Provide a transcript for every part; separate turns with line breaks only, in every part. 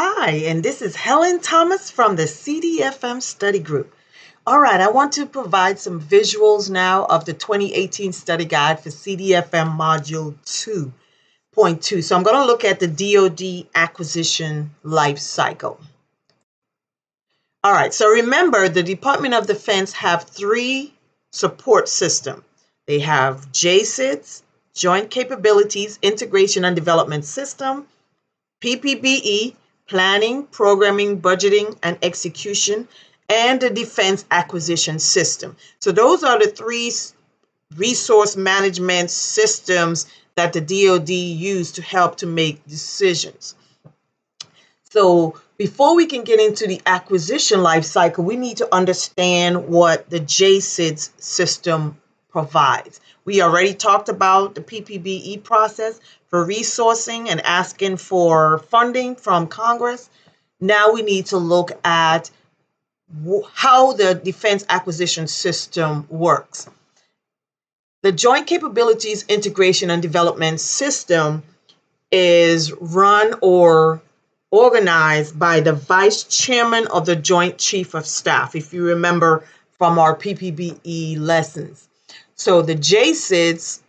Hi, and this is Helen Thomas from the CDFM study group. All right, I want to provide some visuals now of the 2018 study guide for CDFM Module 2.2. So I'm going to look at the DoD acquisition life cycle. All right, so remember the Department of Defense have three support systems. They have JCIDS, Joint Capabilities Integration and Development System, PPBE, Planning, Programming, Budgeting, and Execution, and the Defense Acquisition System. So those are the three resource management systems that the DoD use to help to make decisions. So before we can get into the acquisition life cycle, we need to understand what the JCIDS system provides. We already talked about the PPBE process for resourcing and asking for funding from Congress. Now we need to look at how the Defense Acquisition System works. The Joint Capabilities Integration and Development System is run or organized by the Vice Chairman of the Joint Chief of Staff, if you remember from our PPBE lessons. So the JCIDS,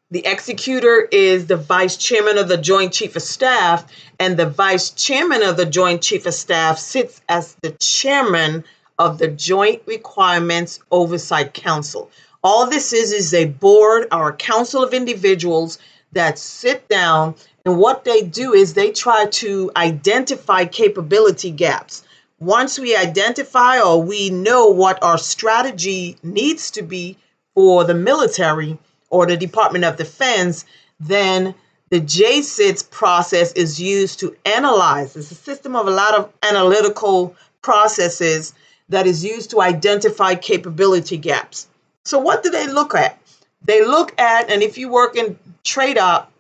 the executor is the Vice Chairman of the Joint Chief of Staff, and the Vice Chairman of the Joint Chief of Staff sits as the Chairman of the Joint Requirements Oversight Council. All this is a board or a council of individuals that sit down, and what they do is they try to identify capability gaps. Once we identify or we know what our strategy needs to be for the military or the Department of Defense, then the JCIDS process is used to analyze. It's a system of a lot of analytical processes that is used to identify capability gaps. So what do they look at? They look at, and if you work in trade-op,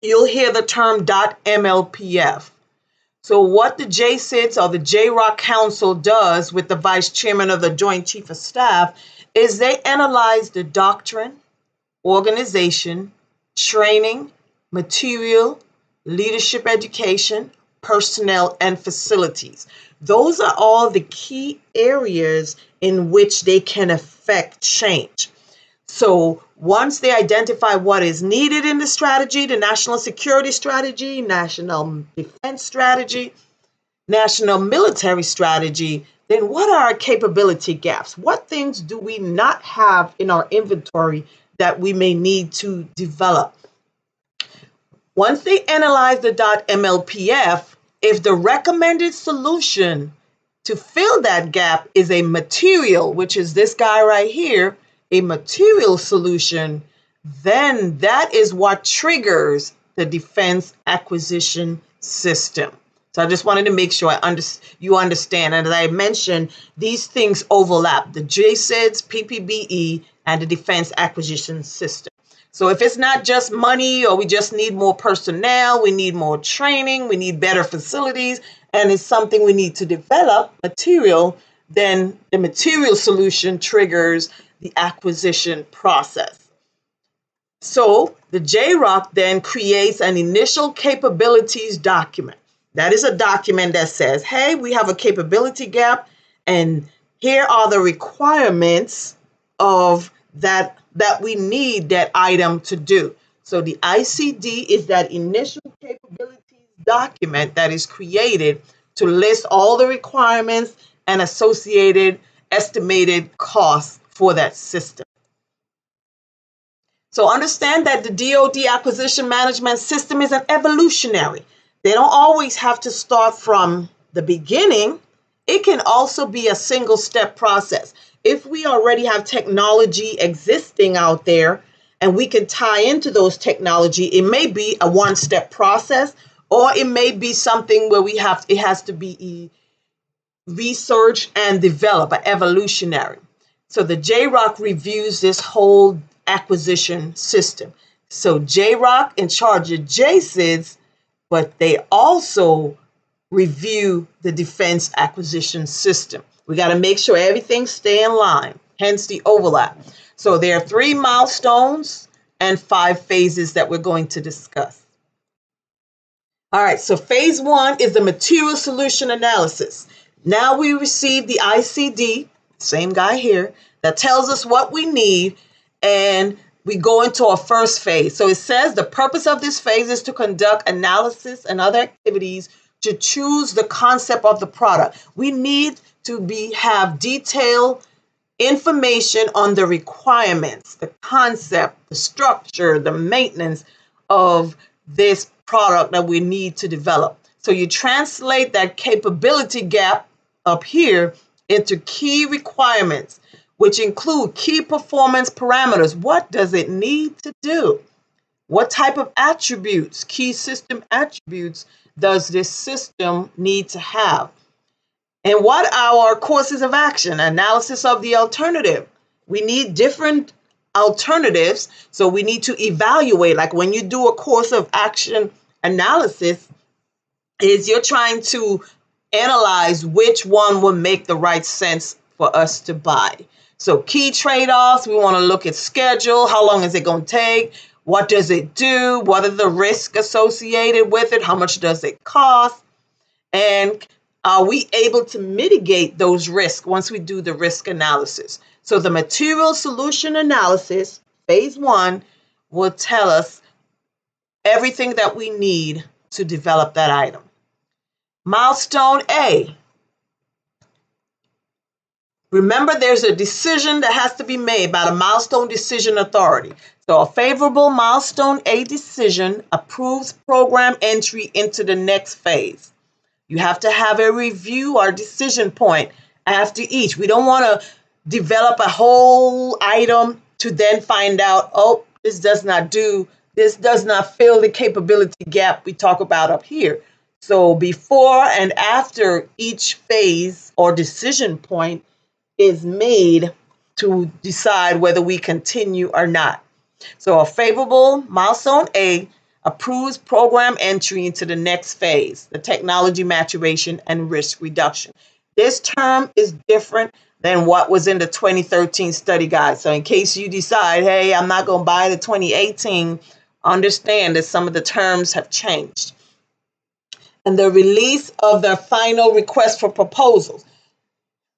you'll hear the term .mlpf. So what the JCIDS or the JROC Council does with the Vice Chairman of the Joint Chief of Staff is they analyze the doctrine, organization, training, material, leadership education, personnel, and facilities. Those are all the key areas in which they can affect change. So once they identify what is needed in the strategy, the national security strategy, national defense strategy, national military strategy, then what are our capability gaps? What things do we not have in our inventory that we may need to develop? Once they analyze the .mlpf, if the recommended solution to fill that gap is a material, which is this guy right here, a material solution, then that is what triggers the Defense Acquisition System. So I just wanted to make sure you understand. And as I mentioned, these things overlap, the JCIDS, PPBE, and the Defense Acquisition System. So if it's not just money or we just need more personnel, we need more training, we need better facilities, and it's something we need to develop, material, then the material solution triggers the acquisition process. So the JROC then creates an initial capabilities document. That is a document that says, hey, we have a capability gap, and here are the requirements of that we need that item to do. So the ICD is that initial capabilities document that is created to list all the requirements and associated estimated costs for that system. So understand that the DoD acquisition management system is an evolutionary. They don't always have to start from the beginning. It can also be a single step process. If we already have technology existing out there and we can tie into those technology, it may be a one-step process, or it may be something where it has to be research and develop, an evolutionary. So the JROC reviews this whole acquisition system. So JROC in charge of JCIDS, but they also review the Defense Acquisition System. We got to make sure everything stay in line, hence the overlap. So there are 3 milestones and 5 phases that we're going to discuss. All right, so phase one is the material solution analysis. Now we receive the ICD, same guy here, that tells us what we need, and we go into our first phase. So it says the purpose of this phase is to conduct analysis and other activities to choose the concept of the product. We need to have detailed information on the requirements, the concept, the structure, the maintenance of this product that we need to develop. So you translate that capability gap up here into key requirements, which include key performance parameters. What does it need to do? What type of attributes, key system attributes, does this system need to have? And what are our courses of action? Analysis of the alternative. We need different alternatives, so we need to evaluate. Like when you do a course of action analysis, is you're trying to analyze which one will make the right sense for us to buy. So key trade-offs, we want to look at schedule. How long is it going to take? What does it do? What are the risks associated with it? How much does it cost? And are we able to mitigate those risks once we do the risk analysis? So the material solution analysis, phase one, will tell us everything that we need to develop that item. Milestone A. Remember, there's a decision that has to be made by the milestone decision authority. So a favorable milestone A decision approves program entry into the next phase. You have to have a review or decision point after each. We don't want to develop a whole item to then find out, oh, this does not fill the capability gap we talk about up here. So before and after each phase or decision point is made to decide whether we continue or not. So a favorable milestone A approves program entry into the next phase, the technology maturation and risk reduction. This term is different than what was in the 2013 study guide. So in case you decide, hey, I'm not going to buy the 2018, understand that some of the terms have changed. And the release of the final request for proposals.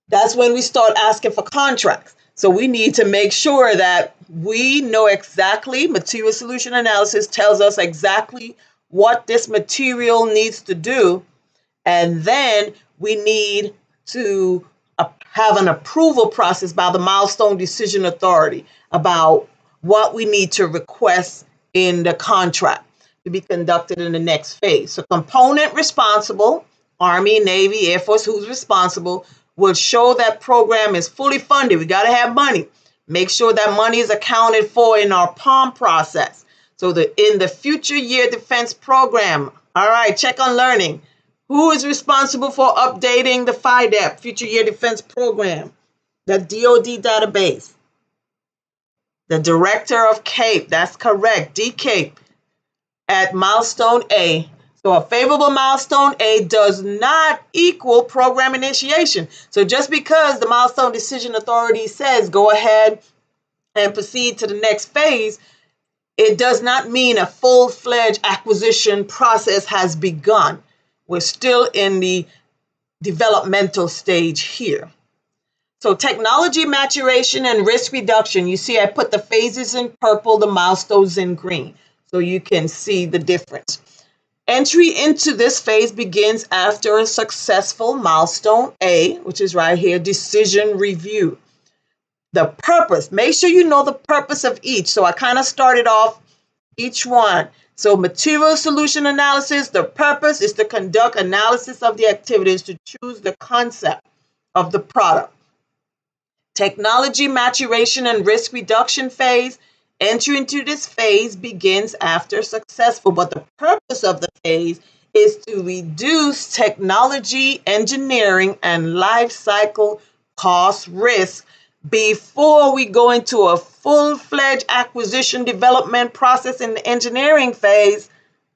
That's when we start asking for contracts. So we need to make sure that we know exactly, material solution analysis tells us exactly what this material needs to do. And then we need to have an approval process by the milestone decision authority about what we need to request in the contract to be conducted in the next phase. So component responsible, Army, Navy, Air Force, who's responsible, will show that program is fully funded. We got to have money. Make sure that money is accounted for in our POM process. So that in the future year defense program, all right, check on learning. Who is responsible for updating the FIDEP, future year defense program, the DoD database? The director of CAPE, that's correct, DCAPE, at milestone A. So a favorable milestone A does not equal program initiation. So just because the milestone decision authority says go ahead and proceed to the next phase, it does not mean a full-fledged acquisition process has begun. We're still in the developmental stage here. So technology maturation and risk reduction. You see I put the phases in purple, the milestones in green, so you can see the difference. Entry into this phase begins after a successful milestone A, which is right here, decision review. The purpose, make sure you know the purpose of each. So I kind of started off each one. So material solution analysis, the purpose is to conduct analysis of the activities to choose the concept of the product. Technology maturation and risk reduction phase. Entry into this phase begins after successful, but the purpose of the phase is to reduce technology, engineering, and life cycle cost risk before we go into a full-fledged acquisition development process in the engineering phase.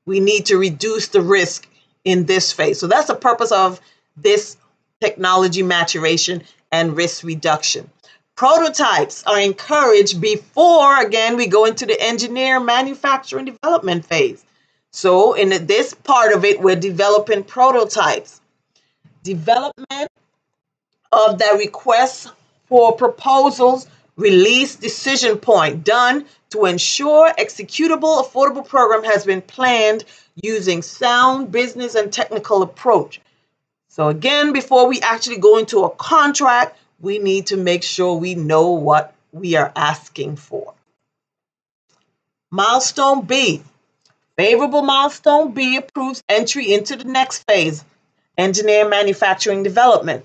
We need to reduce the risk in this phase. So that's the purpose of this technology maturation and risk reduction. Prototypes are encouraged before, again, we go into the engineer, manufacturing, development phase. So in this part of it, we're developing prototypes. Development of the request for proposals, release decision point done to ensure executable, affordable program has been planned using sound business and technical approach. So again, before we actually go into a contract, we need to make sure we know what we are asking for. Milestone B. Favorable milestone B approves entry into the next phase, engineer manufacturing development,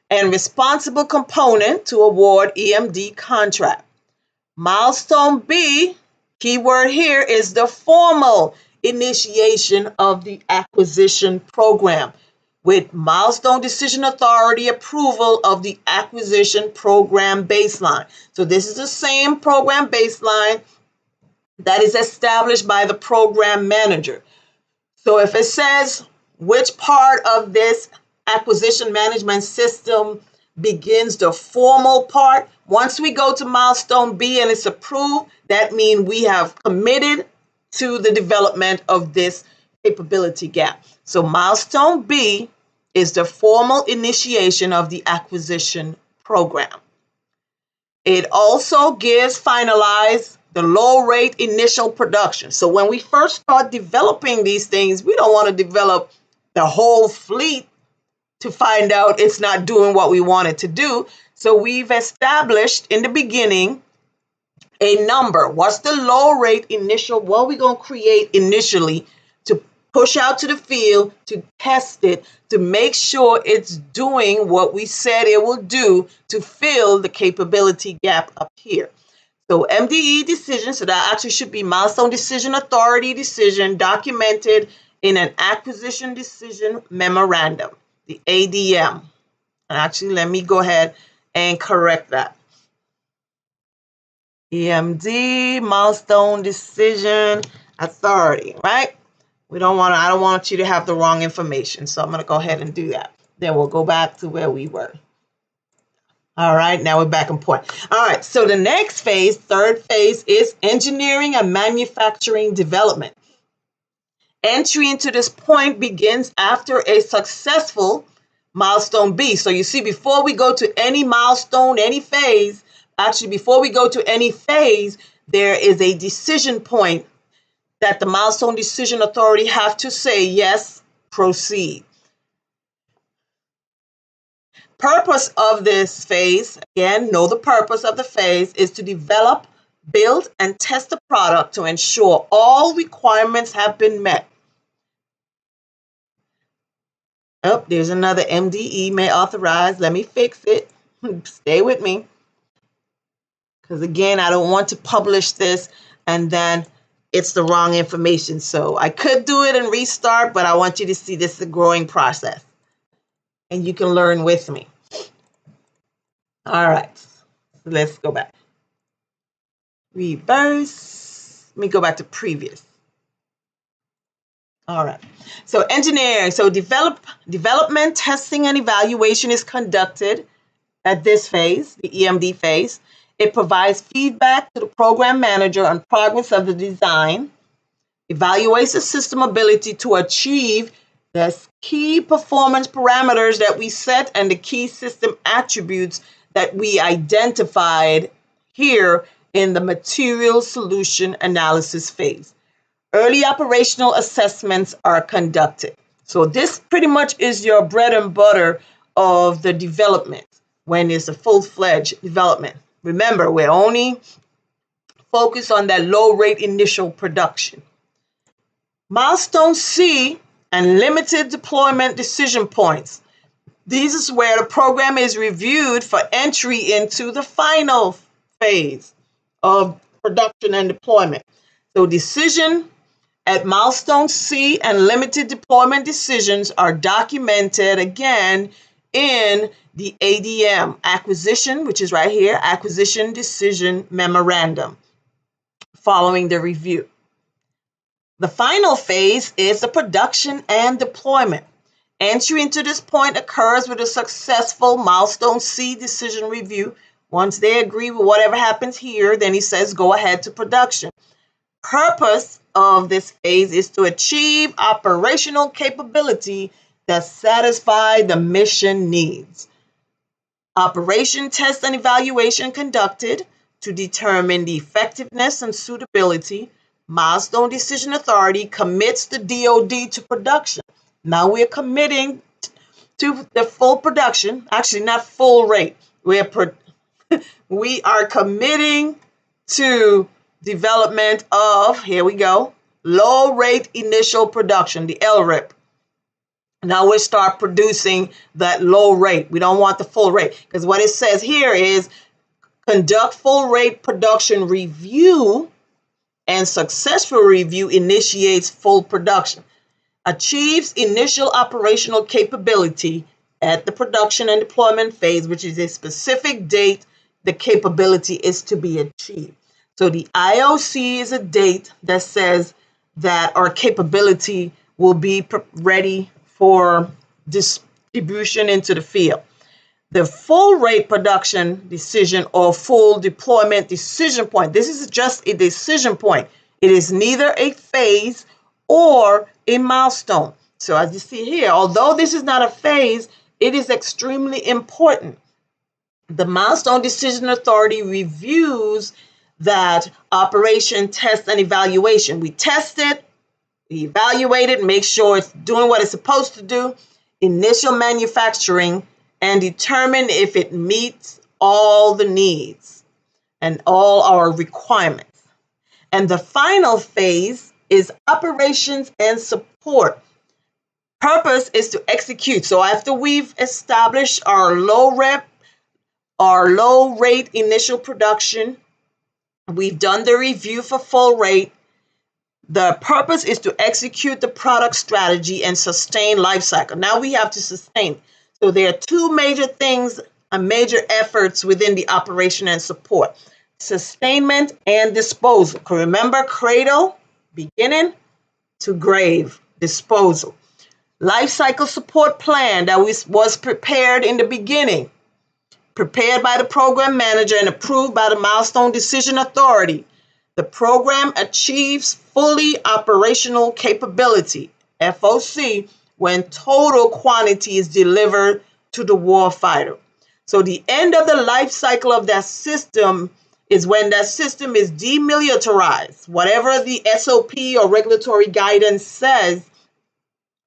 and responsible component to award EMD contract. Milestone B, keyword here, is the formal initiation of the acquisition program with milestone decision authority approval of the acquisition program baseline. So this is the same program baseline that is established by the program manager. So if it says which part of this acquisition management system begins the formal part, once we go to milestone B and it's approved, that means we have committed to the development of this capability gap. So milestone B is the formal initiation of the acquisition program. It also gives finalized the low rate initial production. So when we first start developing these things, we don't want to develop the whole fleet to find out it's not doing what we want it to do. So we've established in the beginning a number. What's the low rate initial? What are we going to create initially to push out to the field, to test it, to make sure it's doing what we said it will do to fill the capability gap up here. So MDE decision, so that actually should be milestone decision authority decision documented in an acquisition decision memorandum, the ADM. And actually, let me go ahead and correct that. EMD, milestone decision authority, right? I don't want you to have the wrong information. So I'm going to go ahead and do that. Then we'll go back to where we were. All right, now we're back on point. All right, so the next phase, third phase, is engineering and manufacturing development. Entry into this point begins after a successful milestone B. So you see, before we go to any milestone, any phase, actually before we go to any phase, there is a decision point that the milestone decision authority have to say, yes, proceed. Purpose of this phase, again, know the purpose of the phase, is to develop, build, and test the product to ensure all requirements have been met. Oh, there's another MDE may authorize. Let me fix it. Stay with me. Because again, I don't want to publish this and then it's the wrong information. So I could do it and restart, but I want you to see this is a growing process. And you can learn with me. All right, so let's go back. Reverse. Let me go back to previous. All right, so engineering. So development, testing, and evaluation is conducted at this phase, the EMD phase. It provides feedback to the program manager on progress of the design, evaluates the system ability to achieve the key performance parameters that we set and the key system attributes that we identified here in the material solution analysis phase. Early operational assessments are conducted. So this pretty much is your bread and butter of the development when it's a full-fledged development. Remember, we're only focused on that low rate initial production. Milestone C and limited deployment decision points. This is where the program is reviewed for entry into the final phase of production and deployment. So decision at milestone C and limited deployment decisions are documented again in the ADM, acquisition, which is right here, acquisition decision memorandum, following the review. The final phase is the production and deployment. Entry into this point occurs with a successful milestone C decision review. Once they agree with whatever happens here, then he says go ahead to production. purpose of this phase is to achieve operational capability that satisfy the mission needs. Operation test and evaluation conducted to determine the effectiveness and suitability. Milestone Decision Authority commits the DoD to production. Now we're committing to the full production, actually not full rate. We are committing to development of, here we go, low rate initial production, the LRIP. Now we start producing that low rate. We don't want the full rate, because what it says here is conduct full rate production review, and successful review initiates full production. Achieves initial operational capability at the production and deployment phase, which is a specific date the capability is to be achieved. So the IOC is a date that says that our capability will be ready for distribution into the field. The full rate production decision or full deployment decision point, this is just a decision point. It is neither a phase or a milestone. So as you see here, although this is not a phase, it is extremely important. The Milestone Decision Authority reviews that operation, test, and evaluation. We test it, we evaluate it, make sure it's doing what it's supposed to do, initial manufacturing, and determine if it meets all the needs and all our requirements. And the final phase is operations and support. Purpose is to execute. So after we've established our low rate initial production, we've done the review for full rate. The purpose is to execute the product strategy and sustain life cycle. Now we have to sustain. So there are two major things and major efforts within the operation and support: sustainment and disposal. Remember, cradle, beginning, to grave, disposal. Life cycle support plan that was prepared in the beginning, prepared by the program manager and approved by the Milestone Decision Authority. The program achieves fully operational capability, FOC, when total quantity is delivered to the warfighter. So the end of the life cycle of that system is when that system is demilitarized, whatever the SOP or regulatory guidance says,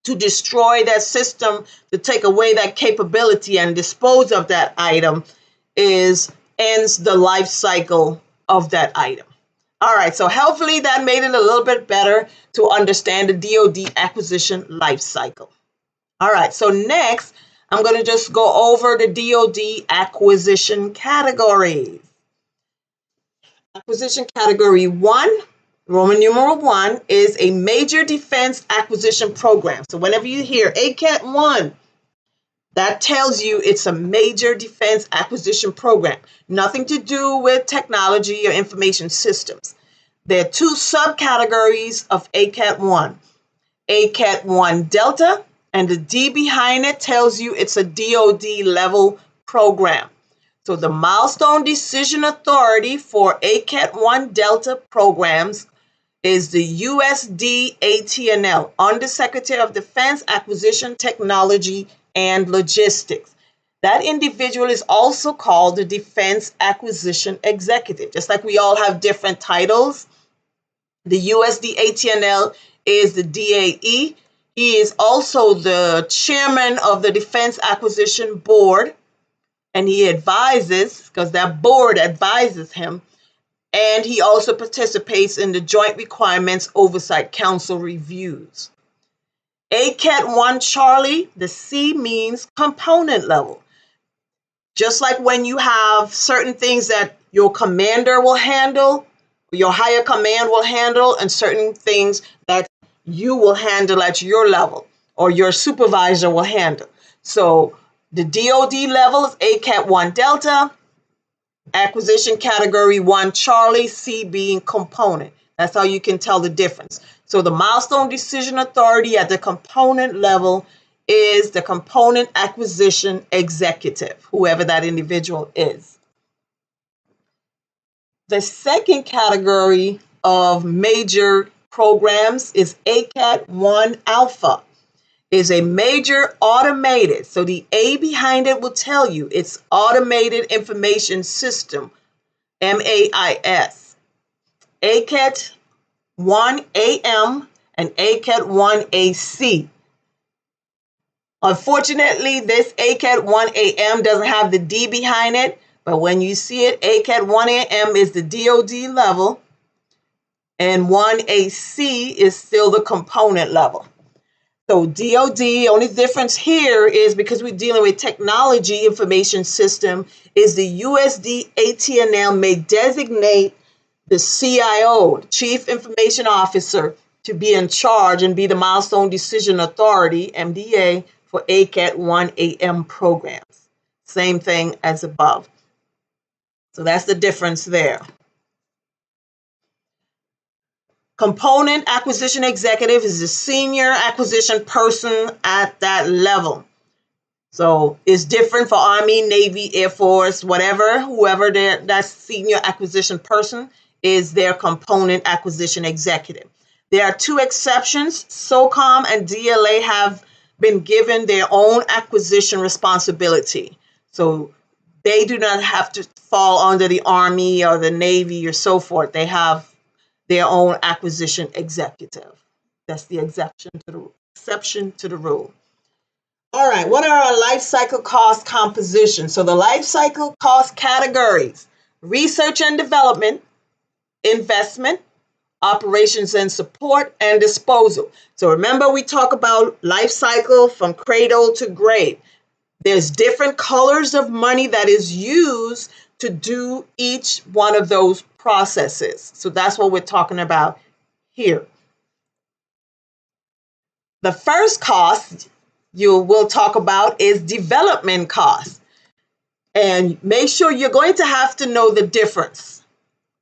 to destroy that system, to take away that capability and dispose of that item, ends the life cycle of that item. All right, so hopefully that made it a little bit better to understand the DoD acquisition life cycle. All right, so next, I'm going to just go over the DoD acquisition categories. Acquisition category 1, Roman numeral 1, is a major defense acquisition program. So whenever you hear ACAT 1, that tells you it's a major defense acquisition program. Nothing to do with technology or information systems. There are two subcategories of ACAT 1. ACAT 1 Delta, and the D behind it tells you it's a DoD level program. So the Milestone Decision Authority for ACAT 1 Delta programs is the USD ATNL, Undersecretary of Defense Acquisition Technology and Logistics. That individual is also called the Defense Acquisition Executive. Just like we all have different titles, the USD ATNL is the DAE. He is also the chairman of the Defense Acquisition Board, and he advises, because that board advises him, and he also participates in the Joint Requirements Oversight Council reviews. ACAT 1 Charlie, the C means component level. Just like when you have certain things that your commander will handle, your higher command will handle, and certain things that you will handle at your level or your supervisor will handle. So the DoD level is ACAT 1 Delta, acquisition category 1 Charlie, C being component. That's how you can tell the difference. So the Milestone Decision Authority at the component level is the Component Acquisition Executive, whoever that individual is. The second category of major programs is ACAT 1 Alpha. Is a major automated, so the A behind it will tell you it's Automated Information System, MAIS. ACAT 1 AM and ACAT 1 AC. Unfortunately, this ACAT 1 AM doesn't have the D behind it, but when you see it, ACAT 1 AM is the DoD level, and 1 AC is still the component level. So DoD, only difference here is because we're dealing with technology information system, is the USD AT&L may designate the CIO, Chief Information Officer, to be in charge and be the Milestone Decision Authority, MDA, for ACAT 1 AM programs. Same thing as above. So that's the difference there. Component acquisition executive is the senior acquisition person at that level. So it's different for Army, Navy, Air Force, whatever, whoever that senior acquisition person is their component acquisition executive. There are two exceptions. SOCOM and DLA have been given their own acquisition responsibility. So they do not have to fall under the Army or the Navy or so forth. They have their own acquisition executive. That's the exception to the rule. All right, what are our life cycle cost compositions? So the life cycle cost categories: research and development, investment, operations and support, and disposal. So remember, we talk about life cycle from cradle to grave. There's different colors of money that is used to do each one of those processes. So that's what we're talking about here. The first cost we'll talk about is development cost. And make sure you're going to have to know the difference.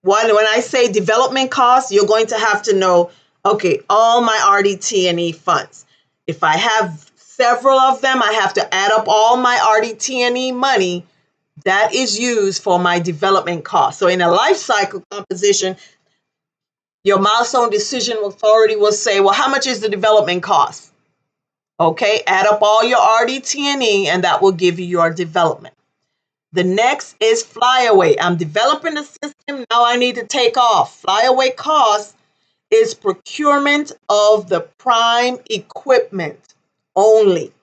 When I say development costs, you're going to have to know, okay, all my RDT&E funds. If I have several of them, I have to add up all my RDT&E money that is used for my development costs. So in a life cycle composition, your milestone decision authority will say, well, how much is the development cost? Okay, add up all your RDT&E and that will give you your development. The next is flyaway. I'm developing the system, now I need to take off. Flyaway cost is procurement of the prime equipment only.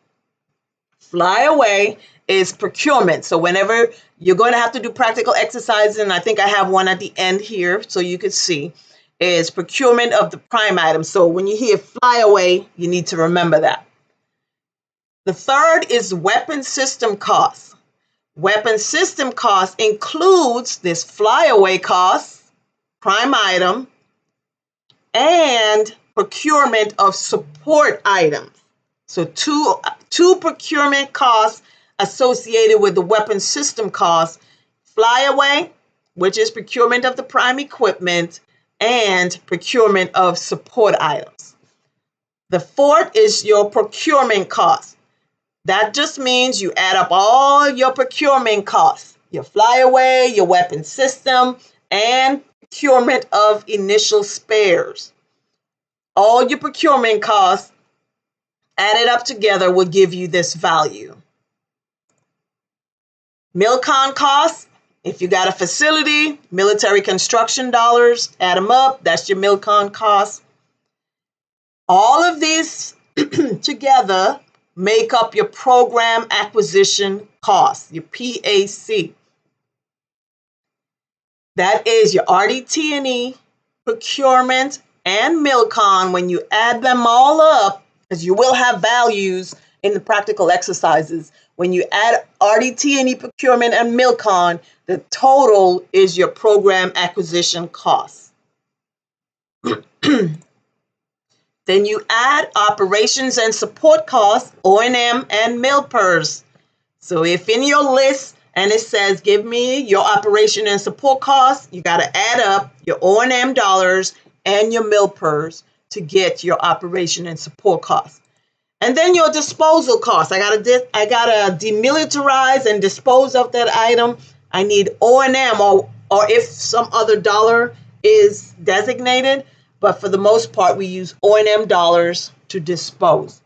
Flyaway is procurement. So whenever you're going to have to do practical exercises, and I think I have one at the end here so you can see, is procurement of the prime item. So when you hear flyaway, you need to remember that. The third is weapon system costs. Weapon system cost includes this flyaway cost, prime item, and procurement of support items. So two procurement costs associated with the weapon system cost: flyaway, which is procurement of the prime equipment, and procurement of support items. The fourth is your procurement cost. That just means you add up all your procurement costs, your flyaway, your weapon system, and procurement of initial spares. All your procurement costs added up together will give you this value. Milcon costs, if you got a facility, military construction dollars, add them up, that's your Milcon costs. All of these together make up your program acquisition costs, your PAC. That is your RDT&E, procurement, and Milcon. When you add them all up, because you will have values in the practical exercises, when you add RDT&E, procurement, and Milcon, the total is your program acquisition costs. Then you add operations and support costs, O&M, and MilPers. So if in your list and it says, give me your operation and support costs, you got to add up your O&M dollars and your MilPers to get your operation and support costs. And then your disposal costs. I gotta demilitarize and dispose of that item. I need O&M, or if some other dollar is designated, but for the most part, we use O&M dollars to dispose.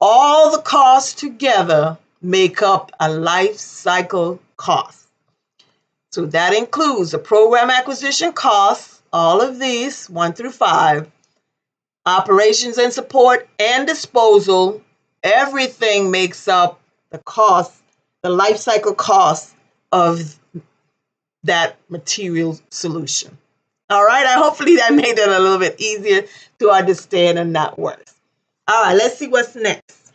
All the costs together make up a life cycle cost. So that includes the program acquisition costs, all of these, 1 through 5, operations and support and disposal, everything makes up the cost, the life cycle cost of that material solution. All right, hopefully that made it a little bit easier to understand and not worse. All right, let's see what's next.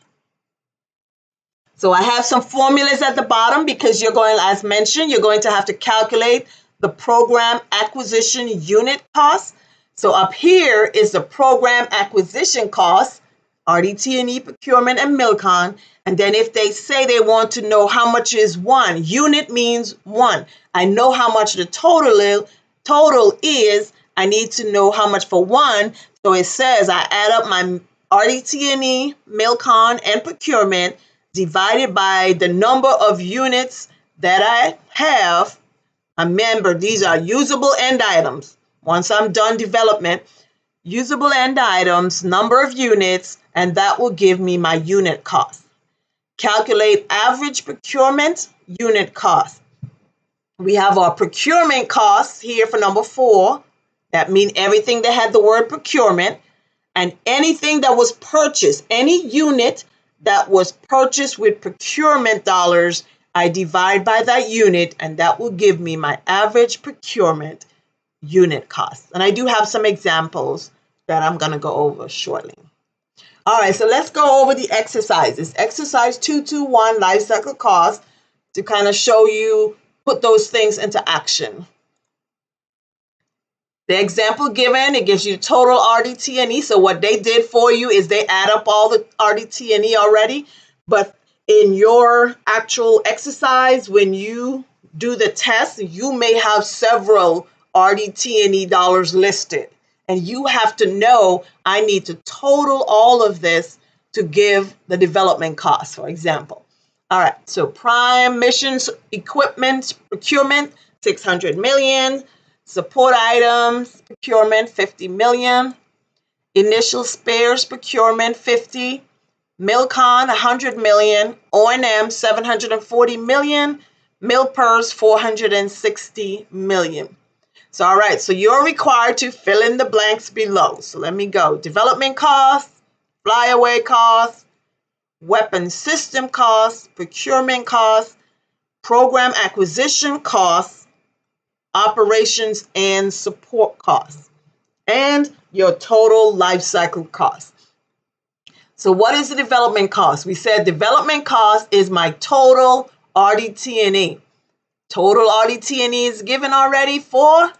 So I have some formulas at the bottom because you're going, as mentioned, you're going to have to calculate the program acquisition unit cost. So up here is the program acquisition cost, RDT&E, procurement, and Milcon. And then if they say they want to know how much is one, unit means one. I know how much the total is. I need to know how much for one. So it says I add up my RDT&E, Milcon, and procurement divided by the number of units that I have. Remember, these are usable end items. Once I'm done development, usable end items, number of units, and that will give me my unit cost. Calculate average procurement unit cost. We have our procurement costs here for number 4. That means everything that had the word procurement, and anything that was purchased, any unit that was purchased with procurement dollars, I divide by that unit, and that will give me my average procurement unit cost. And I do have some examples that I'm going to go over shortly. All right, so let's go over the exercises. Exercise 221, life cycle cost, to kind of show you, put those things into action. The example given, it gives you total RDT&E. So what they did for you is they add up all the RDT&E already. But in your actual exercise, when you do the test, you may have several RDT&E dollars listed. And you have to know, I need to total all of this to give the development cost, for example. All right, so prime missions, equipment, procurement, 600 million. Support items, procurement, 50 million. Initial spares, procurement, 50. Milcon, 100 million. O&M, 740 million. Milpers, 460 million. So, all right, so you're required to fill in the blanks below. So let me go. Development costs, flyaway costs, weapon system costs, procurement costs, program acquisition costs, operations and support costs, and your total life cycle cost. So what is the development cost? We said development cost is my total RDT&E. Total RDT&E is given already for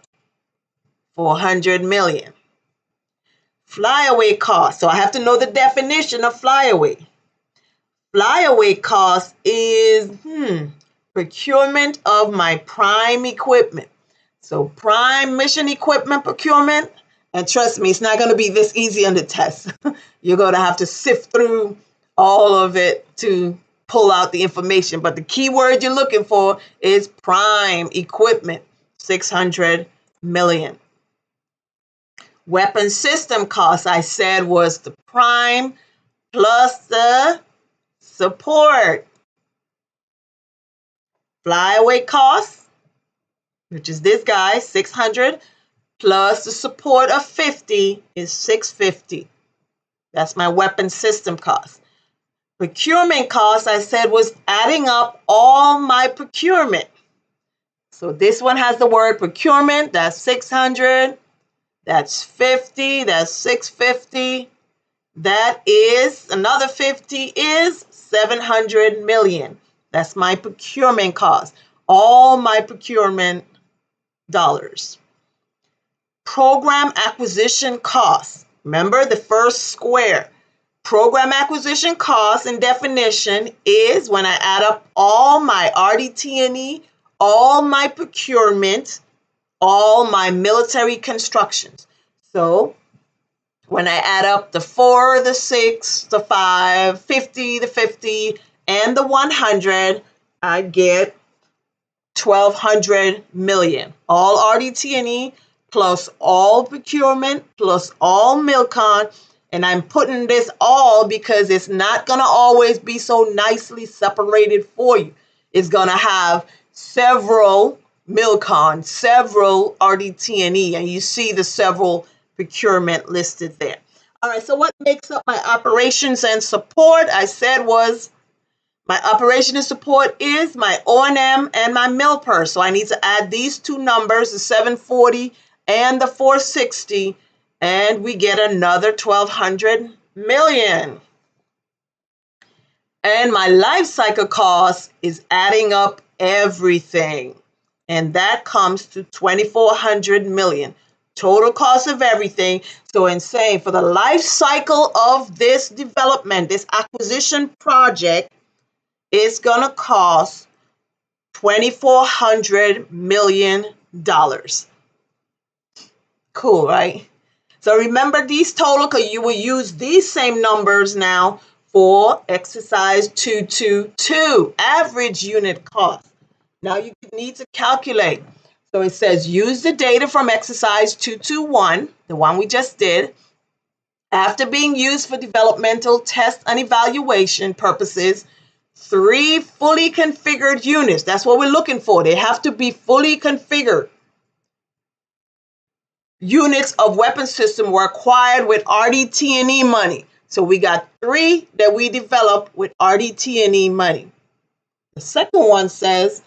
400 million. Flyaway cost. So I have to know the definition of flyaway. Flyaway cost is procurement of my prime equipment. So prime mission equipment procurement, and trust me, it's not going to be this easy on the test. You're going to have to sift through all of it to pull out the information. But the key word you're looking for is prime equipment, 600 million. Weapon system cost, I said, was the prime plus the support. Flyaway cost, which is this guy, 600, plus the support of 50 is 650. That's my weapon system cost. Procurement cost, I said, was adding up all my procurement. So this one has the word procurement, that's 600, that's 50, that's 650. That is, another 50 is 700 million. That's my procurement cost. All my procurement dollars. Program acquisition costs. Remember the first square. Program acquisition cost and definition is when I add up all my RDT&E, all my procurement, all my military constructions. So when I add up the 4, the 6, the 5, 50, the 50, and the 100, I get 1,200 million. All RDT&E plus all procurement plus all Milcon. And I'm putting this all because it's not going to always be so nicely separated for you. It's going to have several Milcon, several RDT&E, and you see the several procurement listed there. All right, so what makes up my operations and support? I said was my operation and support is my O&M and my MilPer. So I need to add these two numbers, the 740 and the 460, and we get another 1,200 million. And my life cycle cost is adding up everything, and that comes to 2,400 million. Total cost of everything. So in saying for the life cycle of this development, this acquisition project, it's going to cost $2,400 million. Cool, right? So remember these total, because you will use these same numbers now for exercise 222, average unit cost. Now you need to calculate. So it says use the data from exercise 221, the one we just did, after being used for developmental test and evaluation purposes. 3 fully configured units. That's what we're looking for. They have to be fully configured. Units of weapon system were acquired with RDT&E money. So we got 3 that we developed with RDT&E money. The second one says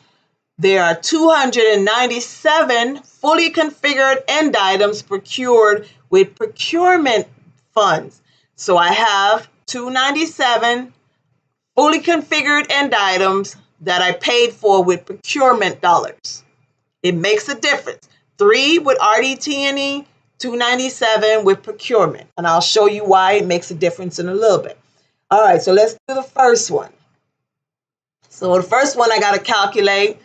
there are 297 fully configured end items procured with procurement funds. So I have 297 fully configured end items that I paid for with procurement dollars. It makes a difference. 3 with RDT&E, 297 with procurement. And I'll show you why it makes a difference in a little bit. All right, so let's do the first one. So the first one, I got to calculate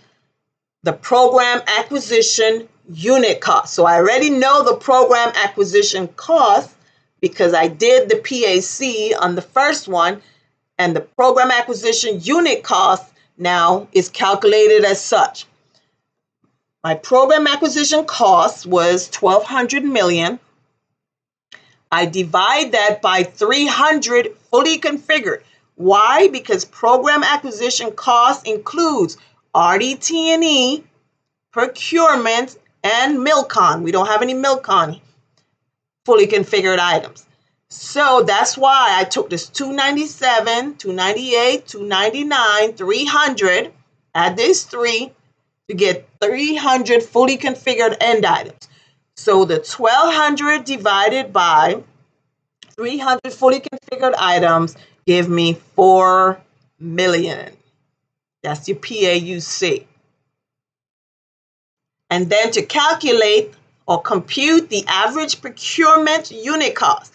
the program acquisition unit cost. So I already know the program acquisition cost because I did the PAC on the first one. And the program acquisition unit cost now is calculated as such. My program acquisition cost was 1,200 million. I divide that by 300 fully configured. Why? Because program acquisition cost includes RDT&E, procurement, and Milcon. We don't have any Milcon fully configured items. So that's why I took this 297, 298, 299, 300, add these 3 to get 300 fully configured end items. So the 1,200 divided by 300 fully configured items give me 4 million. That's your PAUC. And then to calculate or compute the average procurement unit cost.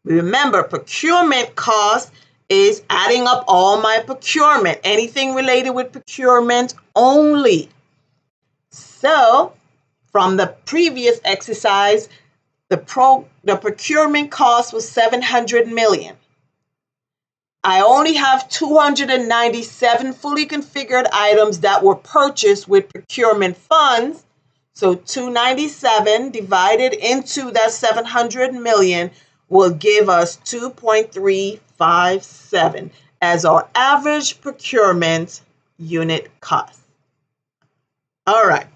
Remember, procurement cost is adding up all my procurement, anything related with procurement only. So from the previous exercise, the procurement cost was 700 million. I only have 297 fully configured items that were purchased with procurement funds. So 297 divided into that 700 million will give us 2.357 as our average procurement unit cost. All right.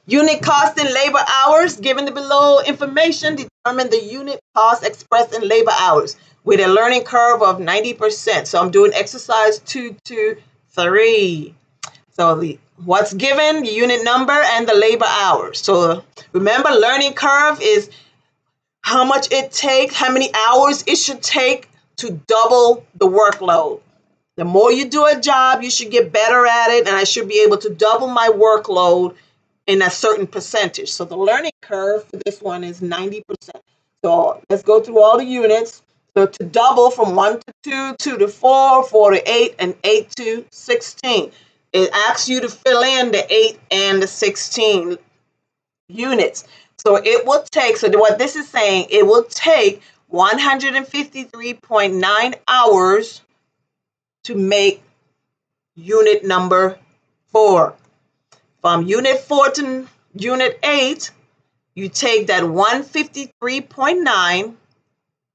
Unit cost in labor hours. Given the below information, determine the unit cost expressed in labor hours with a learning curve of 90%. So I'm doing exercise 223. So what's given, the unit number and the labor hours. So remember, learning curve is how much it takes, how many hours it should take to double the workload. The more you do a job, you should get better at it, and I should be able to double my workload in a certain percentage. So the learning curve for this one is 90%. So let's go through all the units. So to double from 1 to 2, 2 to 4, 4 to 8, and 8 to 16. It asks you to fill in the 8 and the 16 units. So it will take, so what this is saying, it will take 153.9 hours to make unit number 4. From unit 4 to Unit 8, you take that 153.9,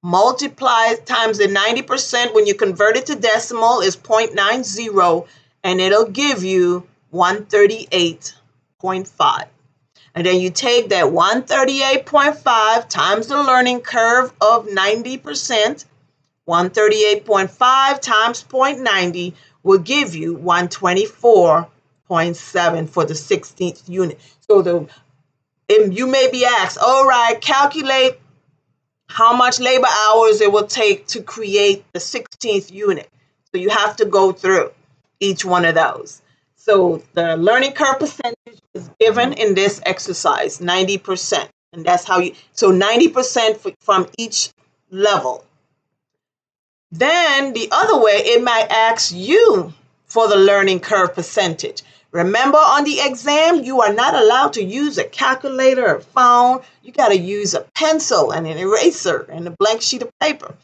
multiply times the 90%. When you convert it to decimal is 0.90, and it'll give you 138.5. And then you take that 138.5 times the learning curve of 90%. 138.5 times 0.90 will give you 124.7 for the 16th unit. So you may be asked, all right, calculate how much labor hours it will take to create the 16th unit. So you have to go through each one of those. So the learning curve percentage is given in this exercise, 90%. And that's how so 90% from each level. Then the other way, it might ask you for the learning curve percentage. Remember, on the exam, you are not allowed to use a calculator or phone. You got to use a pencil and an eraser and a blank sheet of paper.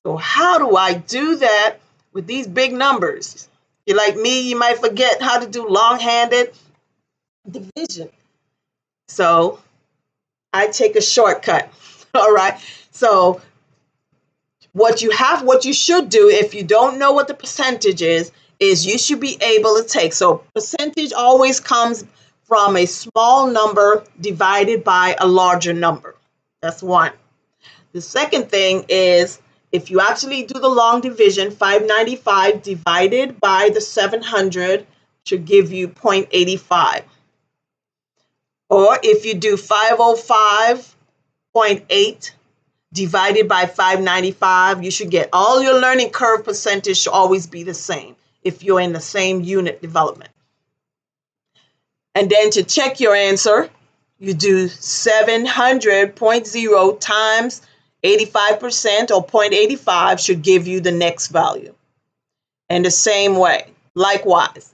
So how do I do that with these big numbers? If you're like me, you might forget how to do long-handed division. So I take a shortcut. All right. So what you should do if you don't know what the percentage is you should be able to take. So percentage always comes from a small number divided by a larger number. That's one. The second thing is, if you actually do the long division, 595 divided by the 700 should give you 0.85. Or if you do 505.8 divided by 595, you should get all your learning curve percentage should always be the same if you're in the same unit development. And then to check your answer, you do 700.0 times 85% or 0.85 should give you the next value. And the same way, likewise,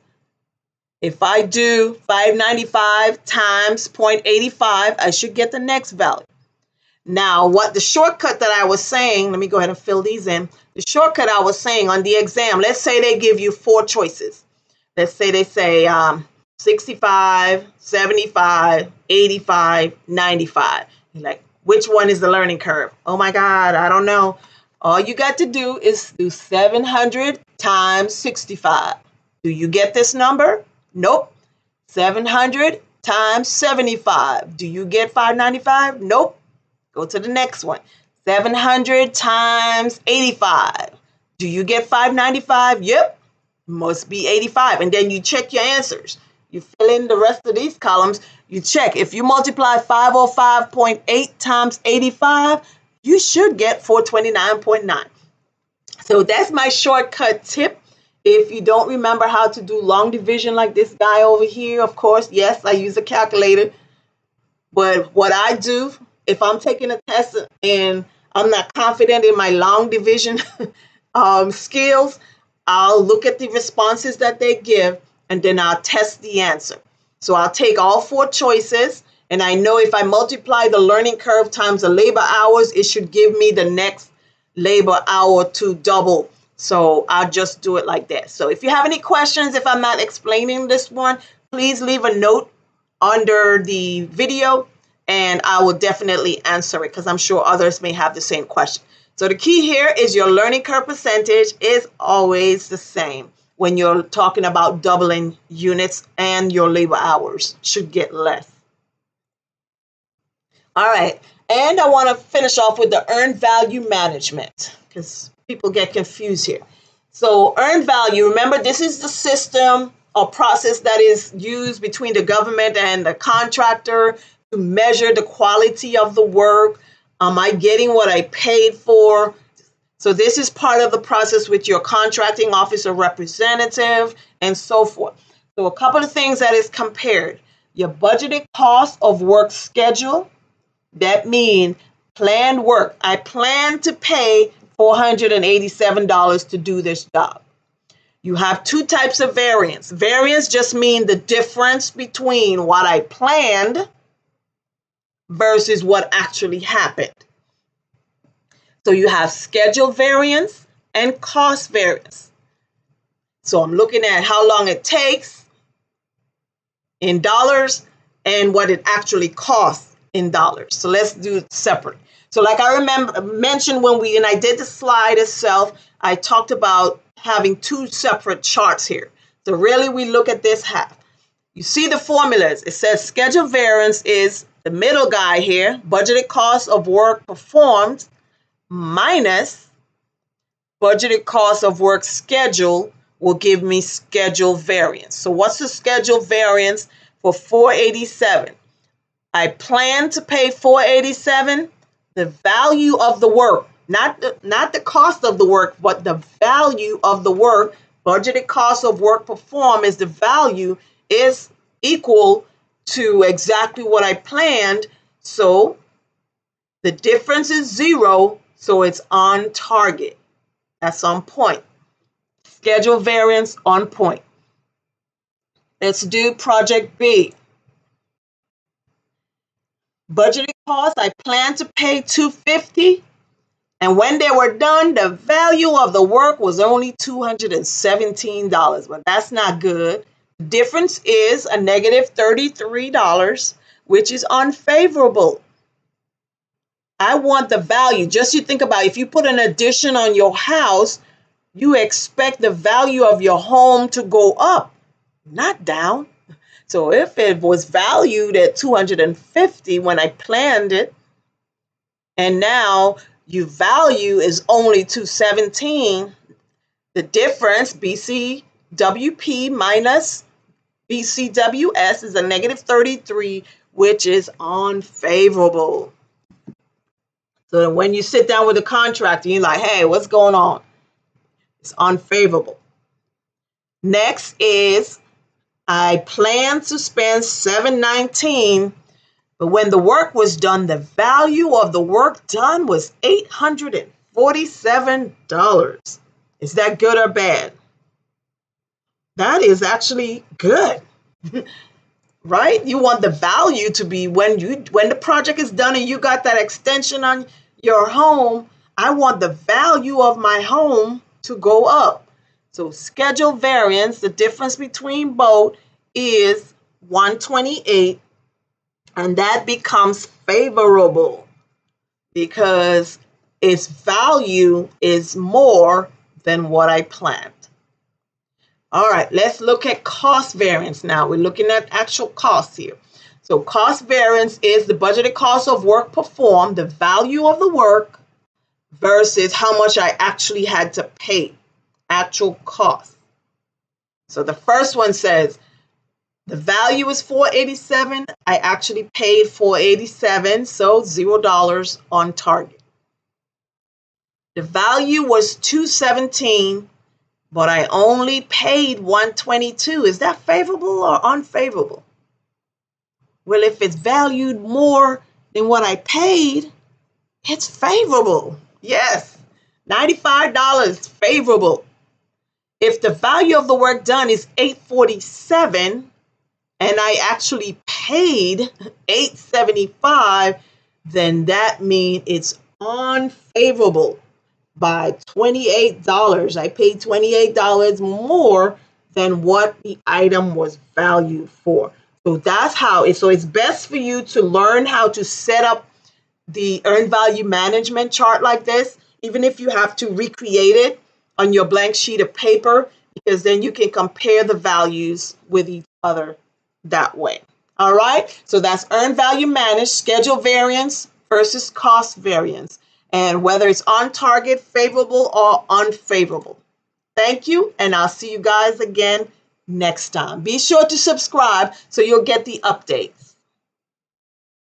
if I do 595 times 0.85, I should get the next value. Now, what the shortcut that I was saying, let me go ahead and fill these in. The shortcut I was saying on the exam, let's say they give you 4 choices. Let's say they say 65, 75, 85, 95. You're like, which one is the learning curve? Oh my God, I don't know. All you got to do is do 700 times 65. Do you get this number? Nope. 700 times 75. Do you get 595? Nope. Go to the next one. 700 times 85. Do you get 595? Yep. Must be 85. And then you check your answers. You fill in the rest of these columns. You check. If you multiply 505.8 times 85, you should get 429.9. So that's my shortcut tip. If you don't remember how to do long division like this guy over here, of course, yes, I use a calculator. But what I do, if I'm taking a test and I'm not confident in my long division skills, I'll look at the responses that they give, and then I'll test the answer. So I'll take all 4 choices, and I know if I multiply the learning curve times the labor hours, it should give me the next labor hour to double. So I'll just do it like that. So if you have any questions, if I'm not explaining this one, please leave a note under the video, and I will definitely answer it because I'm sure others may have the same question. So the key here is your learning curve percentage is always the same when you're talking about doubling units, and your labor hours should get less. All right, and I want to finish off with the earned value management because people get confused here. So earned value, remember, this is the system or process that is used between the government and the contractor to measure the quality of the work. Am I getting what I paid for? So this is part of the process with your contracting officer representative and so forth. So a couple of things that is compared. Your budgeted cost of work schedule. That means planned work. I plan to pay $487 to do this job. You have 2 types of variance. Variance just means the difference between what I planned versus what actually happened. So you have schedule variance and cost variance. So I'm looking at how long it takes in dollars and what it actually costs in dollars. So let's do it separate. So like I mentioned when I did the slide itself, I talked about having two separate charts here. So really we look at this half. You see the formulas. It says schedule variance is the middle guy here, budgeted cost of work performed minus budgeted cost of work schedule will give me schedule variance. So what's the schedule variance for 487? I plan to pay 487. The value of the work, not the cost of the work, but the value of the work, budgeted cost of work performed is the value is equal to exactly what I planned. So the difference is 0, so it's on target. That's on point. Schedule variance on point. Let's do project B. Budgeted cost, I plan to pay $250. And when they were done, the value of the work was only $217, but that's not good. The difference is a negative $33, which is unfavorable. I want the value. Just you think about if you put an addition on your house, you expect the value of your home to go up, not down. So if it was valued at $250 when I planned it, and now your value is only $217, the difference, BCWP minus BCWS, is a negative 33, which is unfavorable. So when you sit down with a contractor, you're like, hey, what's going on? It's unfavorable. Next is, I plan to spend $719, but when the work was done, the value of the work done was $847. Is that good or bad? That is actually good, right? You want the value to be when the project is done and you got that extension on your home, I want the value of my home to go up. So schedule variance, the difference between both is 128, and that becomes favorable because its value is more than what I planned. All right, let's look at cost variance now. We're looking at actual costs here. So cost variance is the budgeted cost of work performed, the value of the work versus how much I actually had to pay, actual cost. So the first one says the value is $487. I actually paid $487, so $0 on target. The value was $217, but I only paid $122. Is that favorable or unfavorable? Well, if it's valued more than what I paid, it's favorable. Yes, $95, favorable. If the value of the work done is $847 and I actually paid $875, then that means it's unfavorable by $28. I paid $28 more than what the item was valued for. So that's how so it's best for you to learn how to set up the earned value management chart like this, even if you have to recreate it on your blank sheet of paper, because then you can compare the values with each other that way. All right, so that's earned value managed, schedule variance versus cost variance, and whether it's on target, favorable, or unfavorable. Thank you, and I'll see you guys again next time. Be sure to subscribe so you'll get the updates.